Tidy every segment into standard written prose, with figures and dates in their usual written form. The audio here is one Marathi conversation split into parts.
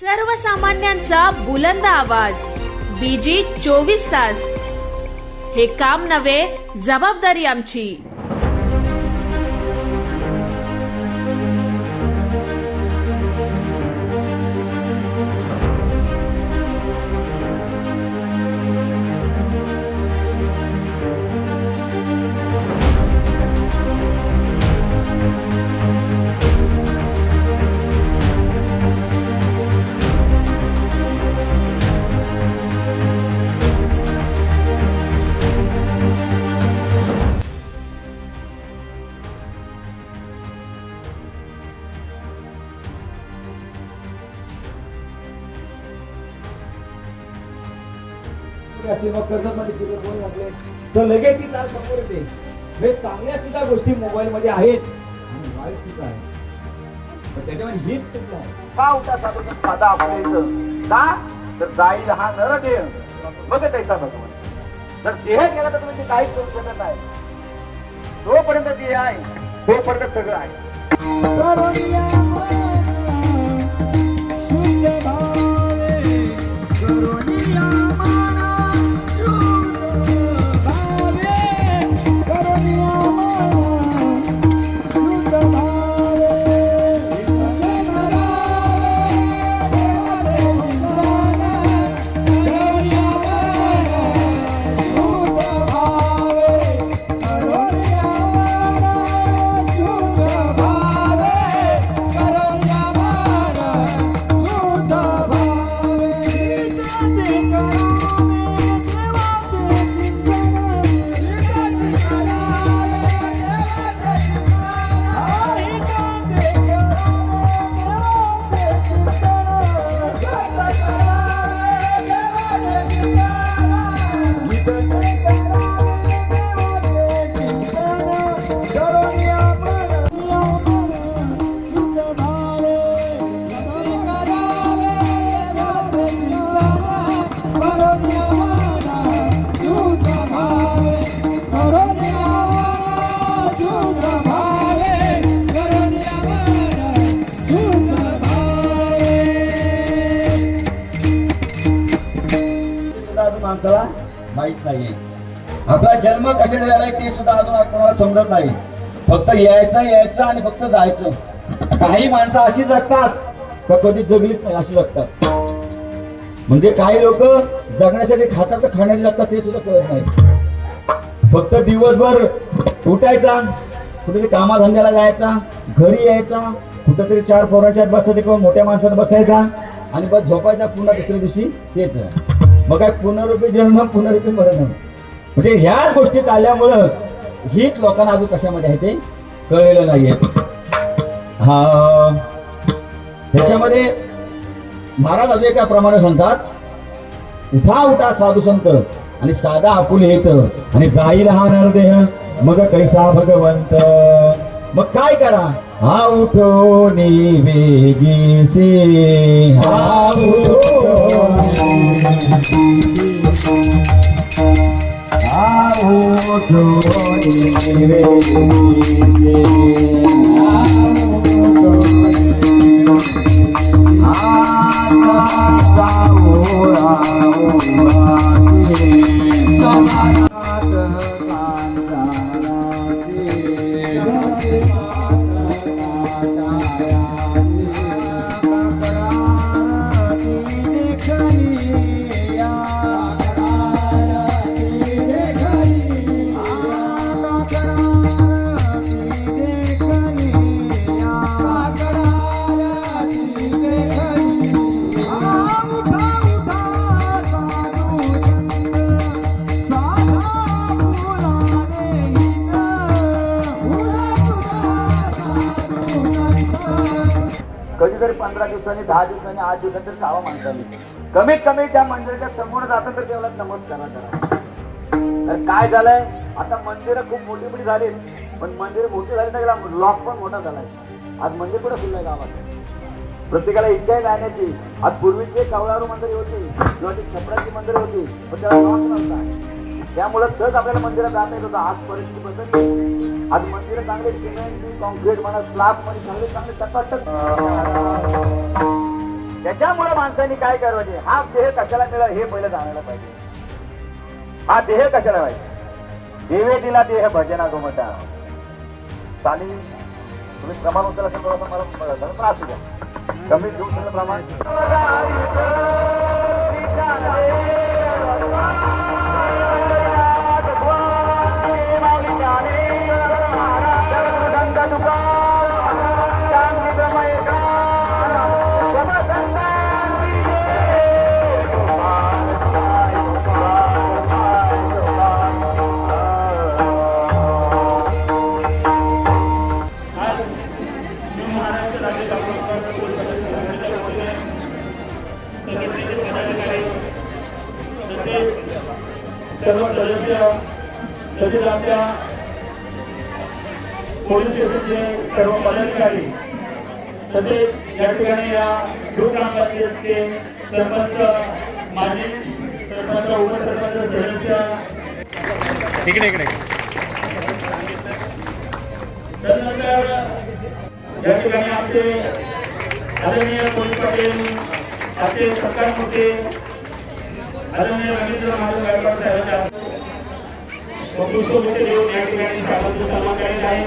सर्वसामान्यांचा बुलंद आवाज बीजी 24 तास. हे काम नव्हे, जबाबदारी आमची. तर लगेच ती तार समोर येते. हे चांगल्या सुद्धा गोष्टी मोबाईल मध्ये आहेत आणि वाईट सुद्धा आहे. पण त्याच्यामध्ये हित सुद्धा आहे. का उठा साधू साधा आपल्या इथं का तर जाईल हा नर देह बघ त्याचा भगवान. जर देह गेला तर तुम्ही काहीच करू शकत नाही. जोपर्यंत देह आहे तोपर्यंत सगळं आहे. माणसाला माहित नाही. आपला जन्म कशाने झालाय ते सुद्धा अजून आपल्याला समजत नाही. फक्त यायचं आणि फक्त जायचं. काही माणसं अशी जगतात का कधी जगलीच नाही अशी जगतात. म्हणजे काही लोक जगण्यासाठी खातात तर खाण्यासाठी जगतात ते सुद्धा कळत नाही. फक्त दिवसभर उठायचा, कुठेतरी कामाधंद्याला जायचा, घरी यायचा, कुठेतरी चार पोरांच्यात बसायचं किंवा मोठ्या माणसात बसायचा आणि बस झोपायचा. पुन्हा दुसऱ्या दिवशी तेच. मग काय पुनरुपी जन्म पुनरुपी मरण. म्हणजे ह्याच गोष्टी चालल्यामुळं हीच लोकांना अजून कशामध्ये आहे ते कळलेलं नाहीये. हा त्याच्यामध्ये महाराज अजून एका प्रमाणे सांगतात, उठा उठा साधू संत आणि साधा आपुल येत आणि जाईल हा नरदेह मग कैसा भगवंत. मग काय करा, हा उठो वेगीसी, हा उठो कधीतरी 15 दिवसांनी 10 दिवसांनी 8 दिवसांनी तरी जावं माणसाने. कमीत कमी त्या मंदिराच्या समोर जातं तर तेवढा नमस्कार करा. काय झालंय आता मंदिरं खूप मोठी मोठी झाली पण मंदिर मोठी झाली नाही, लॉक पण मोठा झालाय. आज मंदिर कुठे खुललंय गावात. प्रत्येकाला इच्छा आहे जाण्याची. आज पूर्वीचे कवळारू मंदिर होती किंवा ती छपराची मंदिर होती पण त्याला लॉक नव्हता. त्यामुळे सहज आपल्याला मंदिरात जाता येत होतं. आज परिस्थिती बदलली. आज मंदिरं चांगले सिमेंट कॉन्क्रीट म्हणा स्लॅब मध्ये चांगले चांगले टकाटक त्याच्यामुळे माणसाने काय करायचे, हा देह कशाला मिळाला हे पहिलं जाणायला पाहिजे. हा देह कशाला पाहिजे. देवे दिला देह भजना गोमटा. चालेल तुम्ही प्रमाण उचल असेल थोडासा मला त्रास द्या. कमी देऊ सगळं प्रमाण. सर्व सदस्य तसेच आमच्या पोलीस स्टेशनचे सर्व पदाधिकारी तसेच या ठिकाणी या ग्रामपंचायतीचे सरपंच, माजी सरपंच, उपसरपंच, सदस्य त्यानंतर या ठिकाणी आमचे आदरणीय पोलीस पाटील, आमचे सरकार मोठे आदरणीय रवींद्र महादेव गायकवाड साहेबांच्या पुष्पगुच्छ देऊन या ठिकाणी साहेबांचा सन्मान करण्यात आहे.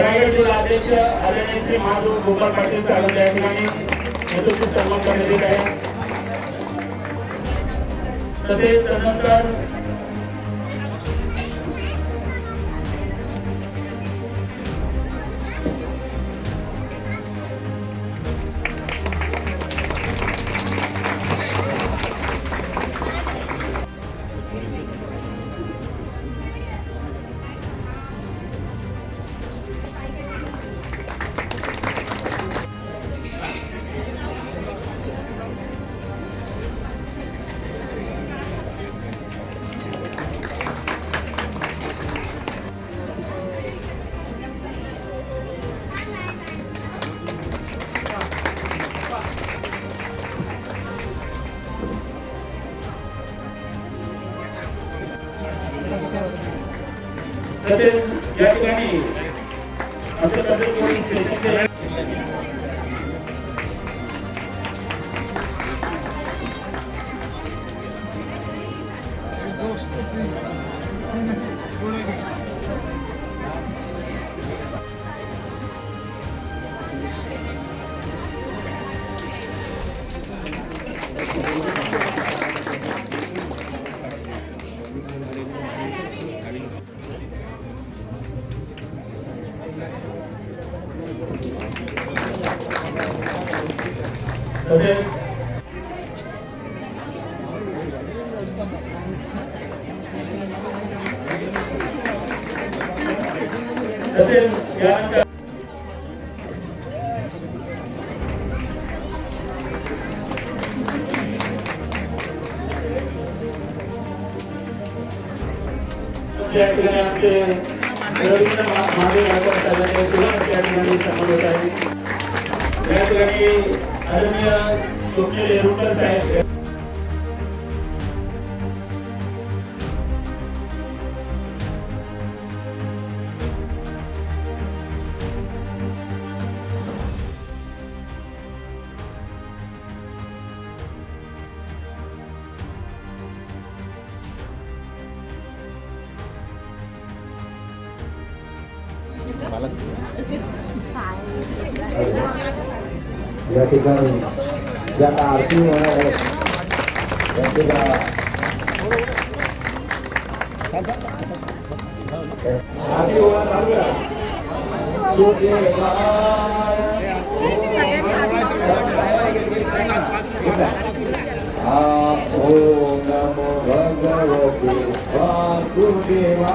रायगड जिल्हा अध्यक्ष आदरणीय श्री महादेव गोपाळ पाटील साहेबांच्या या ठिकाणी नेतृत्व सन्मान करण्यात येत आहे. तसेच त्यानंतर तसेच या ठिकाणी आमच्या तसेच पोलीस स्टेशनचे तसेच यानंतर या ठिकाणी आमचे रवींद्र महादेव गायकवाड साहेबांचे तुला या ठिकाणी सन्मान होत आहे. या ठिकाणी आदरणीय स्वप्नील येरुळकर साहेब या ठिकाणी ज्या आरती होणार आहे त्यांच्या आरती होणार ओम नमो भगवते वासुदेवाय.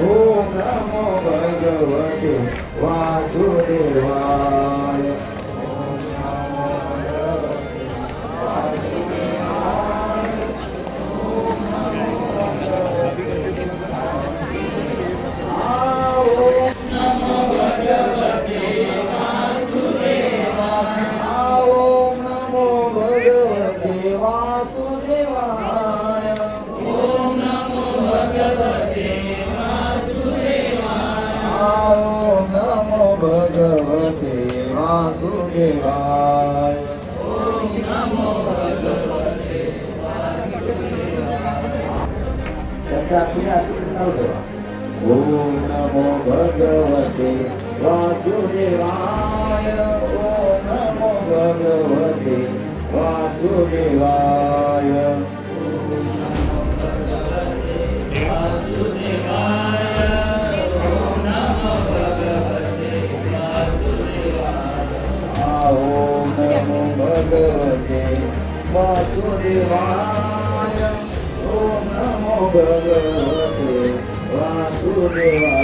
ओम नमो भगवते वासुदेवाय. वासुदेवाय त्याच्या ओम नमो भगवते वासुदेवाय ओम नमो भगवते वासुदेवाय ओम नमो भगवते वासुदेवाय ओम नमो भगवते वासुदेवाय ओम नमो भगवते वासुदेवाय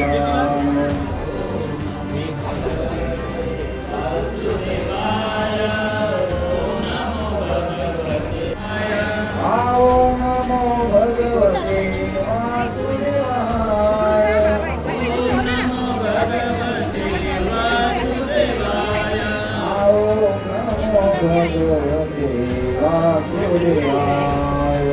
ओम नमो भगवते वासुदेवाय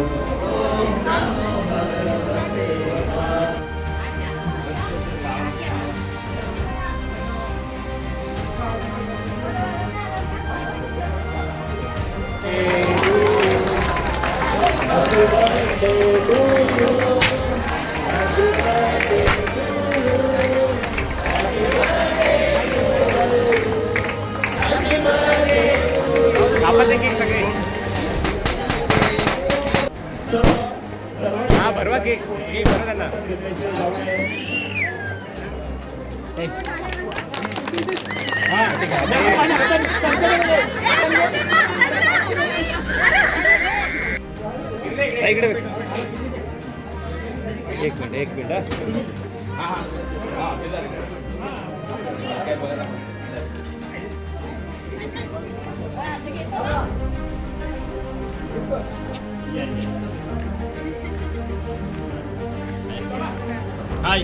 एक मिनिट हाय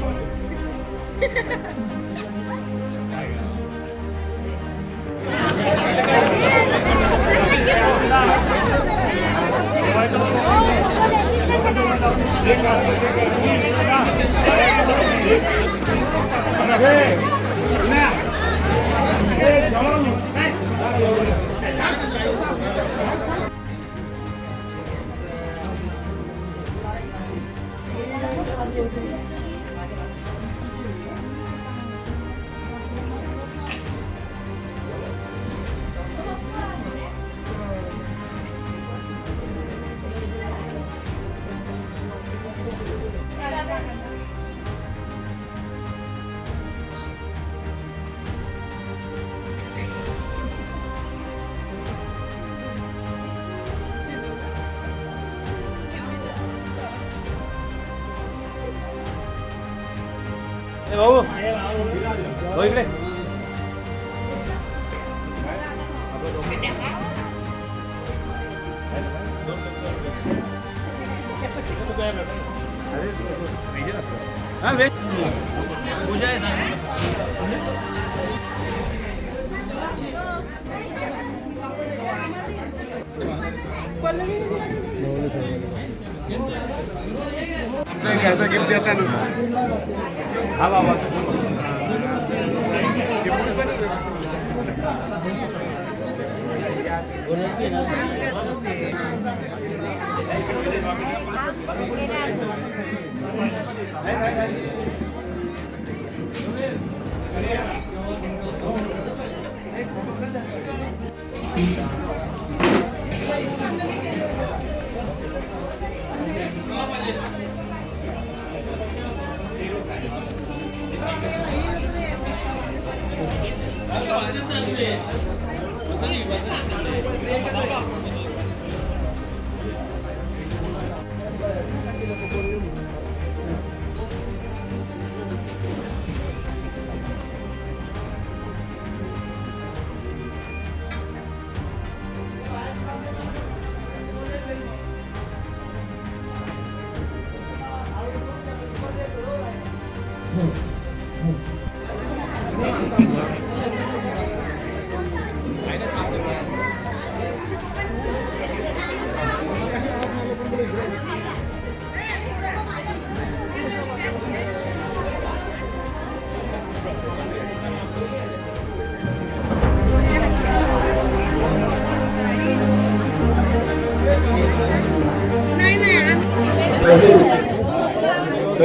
भाऊ हो इकडे पूजा आहे गिफ्ट देता हा बाबा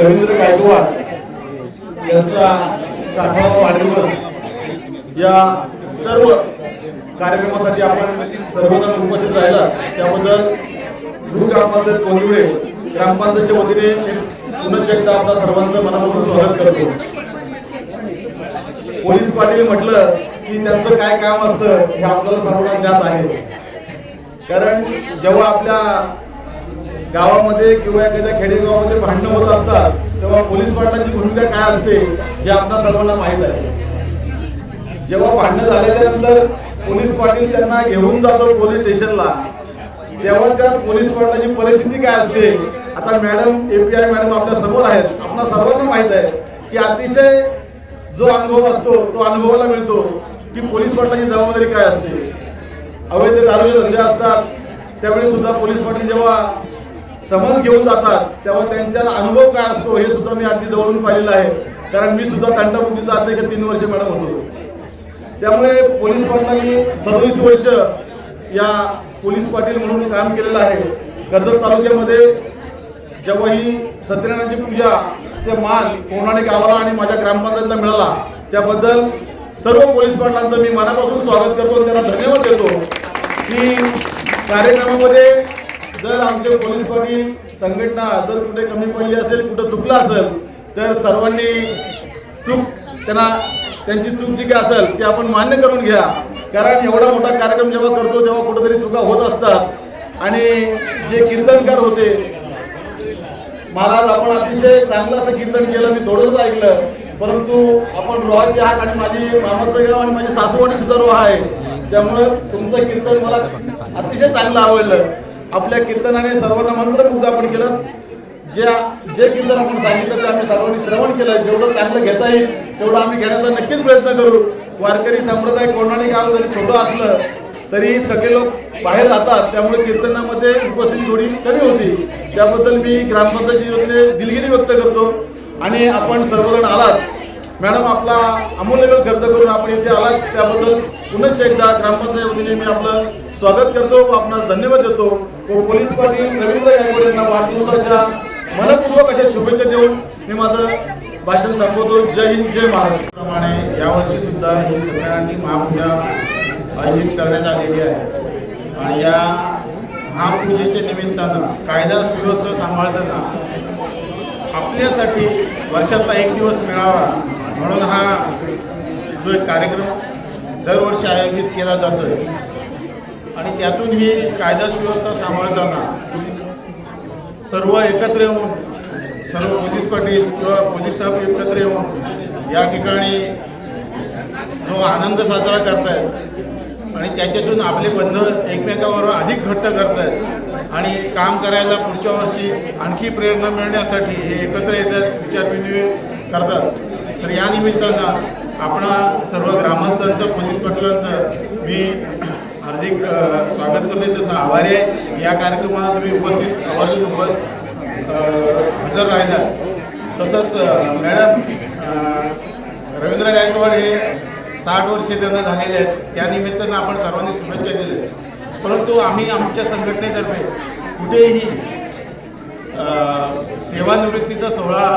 रवींद्र गायकवाड यांचा 60वा वाढदिवस या सर्व कार्यक्रमासाठी आपण सर्वजण उपस्थित राहिला त्याबद्दल ग्रामपंचायत कोणिवडे ग्रामपंचायतच्या वतीने पुन्हा एकदा आपल्या सर्वांचं मनापासून स्वागत करतो. पोलीस पाटील म्हटलं की त्यांचं काय काम असतं हे आपल्याला सर्वांना ज्ञात आहे. कारण जेव्हा आपल्या गावामध्ये किंवा एखाद्या खेडेगावामध्ये भांडणं होत असतात तेव्हा पोलीस पाटलांची भूमिका काय असते हे आपल्या सर्वांना माहीत आहे. जेव्हा भांडणं झाल्याच्या नंतर पोलीस पाटील त्यांना घेऊन जातो पोलीस स्टेशनला तेव्हा त्या पोलीस पाटलाची परिस्थिती काय असते. आता मॅडम API मॅडम आपल्या समोर आहेत. आपल्या सर्वांना माहीत आहे की अतिशय जो अनुभव असतो तो अनुभवाला मिळतो की पोलीस पाटलाची जबाबदारी काय असते. अवैध दारूचे धंदे असतात त्यावेळी सुद्धा पोलीस पाटील जेव्हा समज घेऊन जातात तेव्हा त्यांचा अनुभव काय असतो हे सुद्धा मी अगदी जवळून पाहिलेलं आहे. कारण मी सुद्धा तांडापुटीचा अध्यक्ष 3 वर्ष मॅडम होतो. त्यामुळे पोलीस पाटलांनी 27 वर्ष या पोलीस पाटील म्हणून काम केलेलं आहे. कर्जत तालुक्यामध्ये जेव्हा ही सत्यनारायणाची पूजाचे मान कोणाने गावाला आणि माझ्या ग्रामपंचायतीला मिळाला त्याबद्दल सर्व पोलीस पाटलांचं मी मनापासून स्वागत करतो आणि त्यांना धन्यवाद देतो की कार्यक्रमामध्ये जर आमचे पोलीस पाटील संघटना जर कुठे कमी पडली असेल कुठं चुकलं असेल तर सर्वांनी त्यांची चूक जी काय असेल ती आपण मान्य करून घ्या. कारण एवढा मोठा कार्यक्रम जेव्हा करतो तेव्हा कुठेतरी चुका होत असतात. आणि जे कीर्तनकार होते महाराज आपण अतिशय चांगलं असं कीर्तन केलं मी थोडंसं ऐकलं परंतु आपण रोहाची हाक आणि माझी मामाचं गाव आणि माझी सासूवाडी सुद्धा रोहा आहे त्यामुळं तुमचं कीर्तन मला अतिशय चांगलं आवडलं. आपल्या कीर्तनाने सर्वांना मंत्रमुग्ध आपण केलं. जे कीर्तन आपण सांगितलं ते आम्ही सर्वांनी श्रवण केलं. जेवढं चांगलं घेता येईल तेवढं आम्ही घेण्याचा नक्कीच प्रयत्न करू. वारकरी संप्रदाय कोणाने गाव जरी छोटं असलं तरी सगळे लोक बाहेर राहतात त्यामुळे कीर्तनामध्ये उपस्थिती थोडी कमी होती. त्याबद्दल मी ग्रामपंचायतीच्या वतीने दिलगिरी व्यक्त करतो. आणि आपण सर्वजण आलात मॅडम आपला अमूल्य वेळ खर्च करून आपण इथे आलात त्याबद्दल पुन्हा एकदा ग्रामपंचायत वतीने मी आपलं स्वागत करतो व आपणास धन्यवाद देतो. व पोलीस पाटील रवींद्र गायकवाड यांना वाढदिवसाच्या मनपूर्वक अशा शुभेच्छा देऊन मी माझं भाषण संपवतो. जय हिंद जय महाराष्ट्र. प्रमाणे यावर्षी सुद्धा ही सत्यनारायणाची महापूजा आयोजित करण्यात आलेली आहे. आणि या महापूजेच्या निमित्तानं कायदा सुव्यवस्था सांभाळताना आपल्यासाठी वर्षातला एक दिवस मिळावा म्हणून हा जो एक कार्यक्रम दरवर्षी आयोजित केला जातो आहे. आणि त्यातून ही कायदा सुव्यवस्था सांभाळताना सर्व एकत्र येऊन सर्व पोलीस पाटील किंवा पोलीस स्टाफ एकत्र येऊन या ठिकाणी जो आनंद साजरा करत आहेत आणि त्याच्यातून आपले बंध एकमेकावर अधिक घट्ट करत आहेत आणि काम करायला पुढच्या वर्षी आणखी प्रेरणा मिळण्यासाठी हे एकत्र येतात विचारविनिमय करतात. तर या निमित्तानं आपण सर्व ग्रामस्थांचं पोलीस पाटलांचं मी हार्दिक स्वागत करतो. तसं आभारी आहे या कार्यक्रमाला तुम्ही हजर राहिला. तसंच मॅडम रवींद्र गायकवाड हे 60 वर्षे त्यांना झालेले आहेत त्यानिमित्तानं आपण सर्वांनी शुभेच्छा दिल्या. परंतु आम्ही आमच्या संघटनेतर्फे कुठेही सेवानिवृत्तीचा सोहळा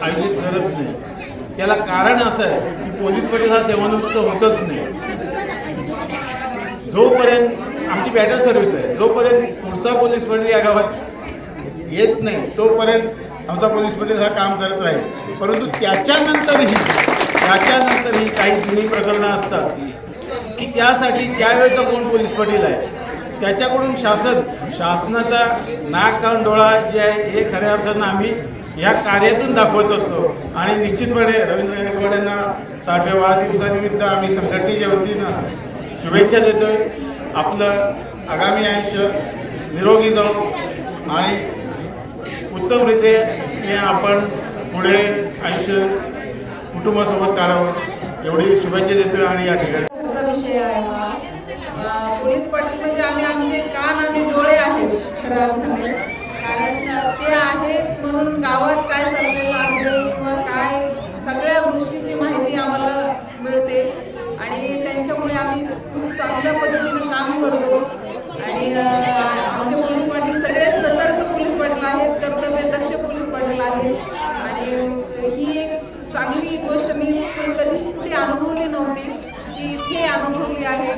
आयोजित करत नाही. त्याला कारण असं आहे की पोलीस पाटील हा सेवानिवृत्त होतच नाही. जोपर्यंत आमची बॅटल सर्व्हिस आहे जोपर्यंत पुढचा पोलीस पाटील या गावात येत नाही तोपर्यंत आमचा पोलीस पाटील हा काम करत राहील. परंतु त्याच्यानंतरही काही जुनी प्रकरणं असतात की त्यासाठी त्यावेळेचा कोण पोलीस पाटील आहे त्याच्याकडून शासनाचा नाक कान डोळा जे आहे हे खऱ्या अर्थानं आम्ही या कार्यातून दाखवत असतो. आणि निश्चितपणे रवींद्र गायकवाड यांना 60व्या वाढदिवसानिमित्त आम्ही संघटनेच्या वतीनं शुभेच्छा देतो आहे. आपलं आगामी आयुष्य निरोगी जाऊन आणि उत्तमरित्या आपण पुढे आयुष्य कुटुंबासोबत काढावं एवढी शुभेच्छा देतोय. आणि या ठिकाणी विषय आहे हा पोलीस पाटील म्हणजे आमचे कान आणि डोळे आहेत खरं अर्थाने. कारण ते आहेत म्हणून गावात काय चाललेलं आहे किंवा काय सगळ्या गोष्टीची माहिती आम्हाला मिळते आणि त्यांच्यामुळे आम्ही खूप चांगल्या पद्धतीनं काम करतो. आणि आमचे पोलीस पाटील सगळे सतर्क पोलीस पाटील आहेत कर्तव्यदक्ष पोलीस पाटील आहेत. अनुभवली आहे.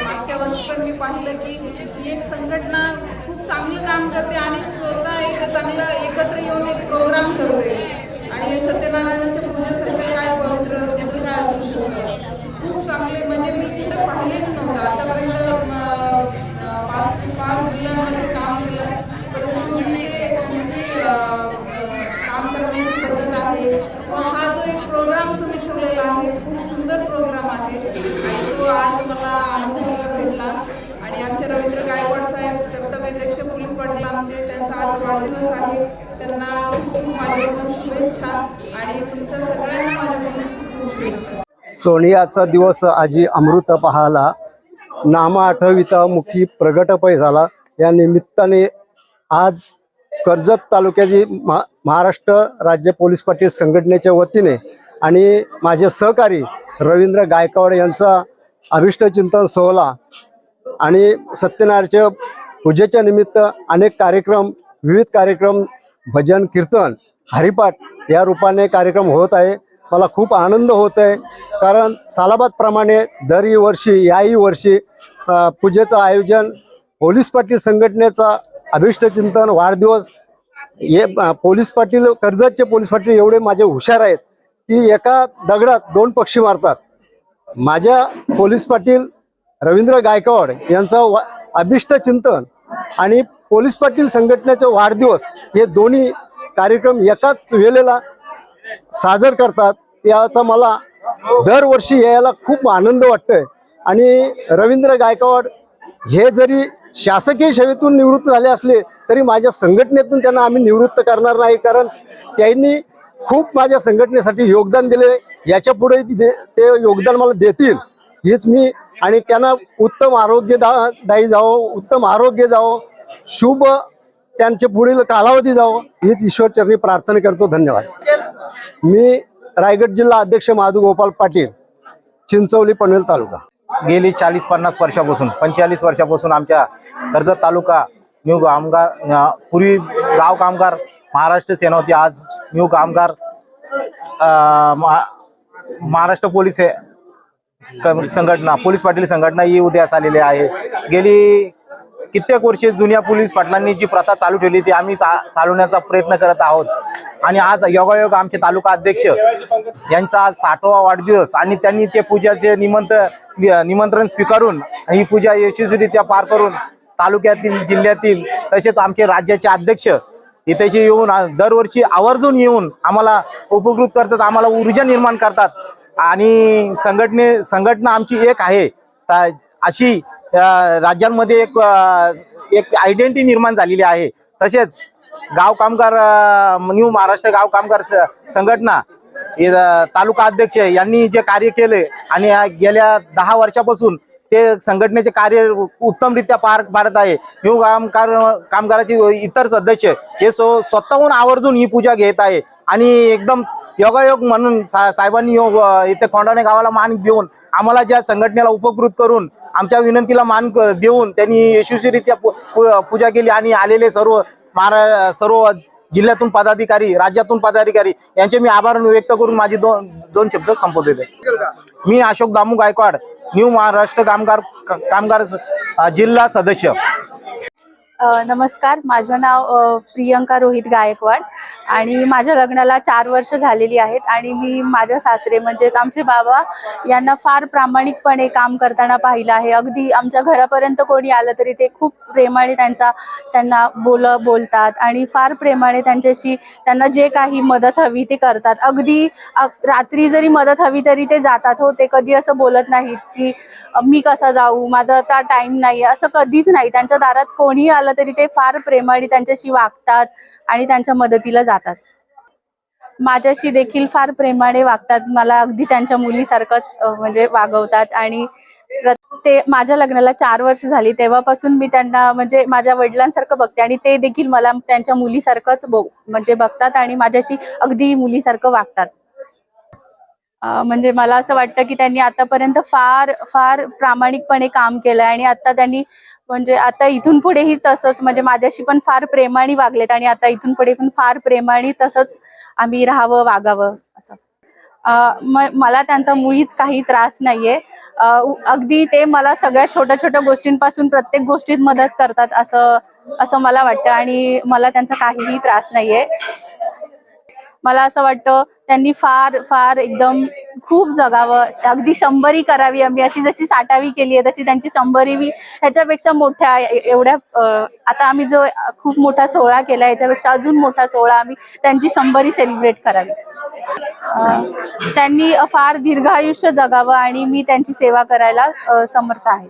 मागच्या वर्षी पण मी पाहिलं की ही एक संघटना खूप चांगलं काम करते आणि स्वतः एक चांगलं एकत्र येऊन एक प्रोग्राम करते. आणि सत्यनारायणाच्या पूजेसारखं काय पवित्र दुसरं काय असू शकतं. खूप चांगले, म्हणजे मी कुठं पाहिलेलं नव्हतं आतापर्यंत. 5 जिल्ह्यांमध्ये काम केलं, परंतु तुमची काम करण्याची पद्धत आहे. हा जो एक प्रोग्राम तुम्ही ठेवलेला आहे, खूप सुंदर प्रोग्राम आहे आणि तो आज मला अनुभवायला भेटला. आणि आमचे रवींद्र गायकवाड साहेब, कर्तव्याध्यक्ष पोलीस पाटील आमचे, त्यांचा आज वाढदिवस आहे. त्यांना खूप माझ्याकडून शुभेच्छा आणि तुमच्या सगळ्यांना माझ्याकडून खूप शुभेच्छा. सोनियाचा दिवस आजी अमृत पाहाला, नामा आठविता मुखी प्रगट पै झाला. या निमित्ताने आज कर्जत तालुक्यातील महाराष्ट्र राज्य पोलीस पाटील संघटनेच्या वतीने आणि माझे सहकारी रवींद्र गायकवाड यांचा अभिष्टचिंतन सोहळा आणि सत्यनारायणच्या पूजेच्या निमित्त अनेक कार्यक्रम, विविध कार्यक्रम, भजन, कीर्तन, हरिपाठ या रूपाने कार्यक्रम होत आहे. मला खूप आनंद होत आहे, कारण सालाबादप्रमाणे दरही वर्षी याही वर्षी पूजेचं आयोजन पोलीस पाटील संघटनेचा अभिष्टचिंतन वाढदिवस. हे पोलीस पाटील, कर्जतचे पोलीस पाटील एवढे माझे हुशार आहेत की एका दगडात 2 पक्षी मारतात. माझ्या पोलीस पाटील रवींद्र गायकवाड यांचा अभिष्टचिंतन आणि पोलीस पाटील संघटनेचा वाढदिवस हे दोन्ही कार्यक्रम एकाच वेळेला सादर करतात. याचा मला दरवर्षी यायला खूप आनंद वाटतोय. आणि रवींद्र गायकवाड हे जरी शासकीय सेवेतून निवृत्त झाले असले तरी माझ्या संघटनेतून त्यांना आम्ही निवृत्त करणार नाही, कारण त्यांनी खूप माझ्या संघटनेसाठी योगदान दिले. याच्या पुढे ते योगदान मला देतील हीच मी, आणि त्यांना उत्तम आरोग्यदायी जावं, उत्तम आरोग्य जावं, शुभ त्यांचे पुढील कालावधी जावं हीच ईश्वरचरणी प्रार्थना करतो. धन्यवाद. मी रायगड जिल्हा अध्यक्ष माधू गोपाल पाटील, चिंचवली, पनवेल तालुका. गेली 40-50 वर्षापासून 45 वर्षापासून आमच्या कर्जत तालुका न्यू कामगार, पूर्वी गाव कामगार महाराष्ट्र सेना होती, आज न्यू कामगार महाराष्ट्र पोलीस संघटना, पोलीस पाटील संघटना ही उदयास आलेली आहे. गेली कित्येक वर्षे जुन्या पोलीस पाटलांनी जी प्रथा चालू ठेवली ती आम्ही चालवण्याचा प्रयत्न करत आहोत. आणि आज योगायोग आमचे तालुका अध्यक्ष यांचा आज 60वा वाढदिवस आणि त्यांनी ते पूजाचे निमंत्रण स्वीकारून ही पूजा यशस्वीरित्या पार करून तालुक्यातील, जिल्ह्यातील तसेच आमचे राज्याचे अध्यक्ष इथे येऊन दरवर्षी आवर्जून येऊन आम्हाला उपकृत करतात, आम्हाला ऊर्जा निर्माण करतात. आणि संघटना आमची एक आहे अशी राज्यांमध्ये एक आयडेंटिटी निर्माण झालेली आहे. तसेच गाव कामगार, न्यू महाराष्ट्र गाव कामगार संघटना तालुका अध्यक्ष यांनी जे कार्य केले आणि गेल्या 10 वर्षापासून ते संघटनेचे कार्य उत्तमरित्या पार पाडत आहे. न्यू कामगाराचे इतर सदस्य हे स्वतःहून आवर्जून ही पूजा घेत आहे. आणि एकदम योगायोग म्हणून साहेबांनी इथे खोंडाणे गावाला मान देऊन आम्हाला ज्या संघटनेला उपकृत करून आमच्या विनंतीला मान देऊन त्यांनी यशस्वीरित्या पूजा केली. आणि आलेले सर्व जिल्ह्यातून पदाधिकारी, राज्यातून पदाधिकारी यांचे मी आभार व्यक्त करून माझी दोन शब्द संपवते. मी अशोक दामू गायकवाड, न्यू महाराष्ट्र कामगार जिल्हा सदस्य. नमस्कार, माझं नाव प्रियंका रोहित गायकवाड आणि माझ्या लग्नाला 4 वर्ष झालेली आहेत. आणि मी माझ्या सासरे म्हणजेच आमचे बाबा यांना फार प्रामाणिकपणे काम करताना पाहिलं आहे. अगदी आमच्या घरापर्यंत कोणी आलं तरी ते खूप प्रेमाने त्यांना बोलतात आणि फार प्रेमाने त्यांना जे काही मदत हवी ते करतात. अगदी रात्री जरी मदत हवी तरी ते जातात. हो, ते कधी असं बोलत नाहीत की मी कसं जाऊ, माझा आता टाईम नाही, असं कधीच नाही. त्यांच्या दारात कोणी आलं तरी ते फार प्रेमाने त्यांच्याशी वागतात आणि त्यांच्या मदतीला जातात. माझ्याशी देखील फार प्रेमाने वागतात. मला अगदी त्यांच्या मुलीसारखंच म्हणजे वागवतात. आणि ते माझ्या लग्नाला 4 वर्ष झाली तेव्हापासून मी त्यांना म्हणजे माझ्या वडिलांसारखं बघते आणि ते देखील मला त्यांच्या मुलीसारखंच म्हणजे बघतात आणि माझ्याशी अगदी मुलीसारखं वागतात. म्हणजे मला असं वाटतं की त्यांनी आतापर्यंत फार फार प्रामाणिकपणे काम केलंय आणि आता त्यांनी म्हणजे आता इथून पुढेही तसंच म्हणजे माझ्याशी पण फार प्रेमाने वागलेत आणि आता इथून पुढे पण फार प्रेमाने तसंच आम्ही राहावं, वागावं असं. मला त्यांचा मुळीच काही त्रास नाहीये. अगदी ते मला सगळ्या छोट्या छोट्या गोष्टींपासून प्रत्येक गोष्टीत मदत करतात असं मला वाटतं आणि मला त्यांचा काहीही त्रास नाहीये. मला असं वाटतं त्यांनी फार फार एकदम खूप जगावं, अगदी 100वी करावी आम्ही, अशी जशी 60वी केली आहे तशी त्यांची 100वी ह्याच्यापेक्षा मोठ्या एवढ्या आता आम्ही जो खूप मोठा सोहळा केला याच्यापेक्षा अजून मोठा सोहळा आम्ही त्यांची 100वी सेलिब्रेट करावी. त्यांनी फार दीर्घ आयुष्य जगावं आणि मी त्यांची सेवा करायला समर्थ आहे.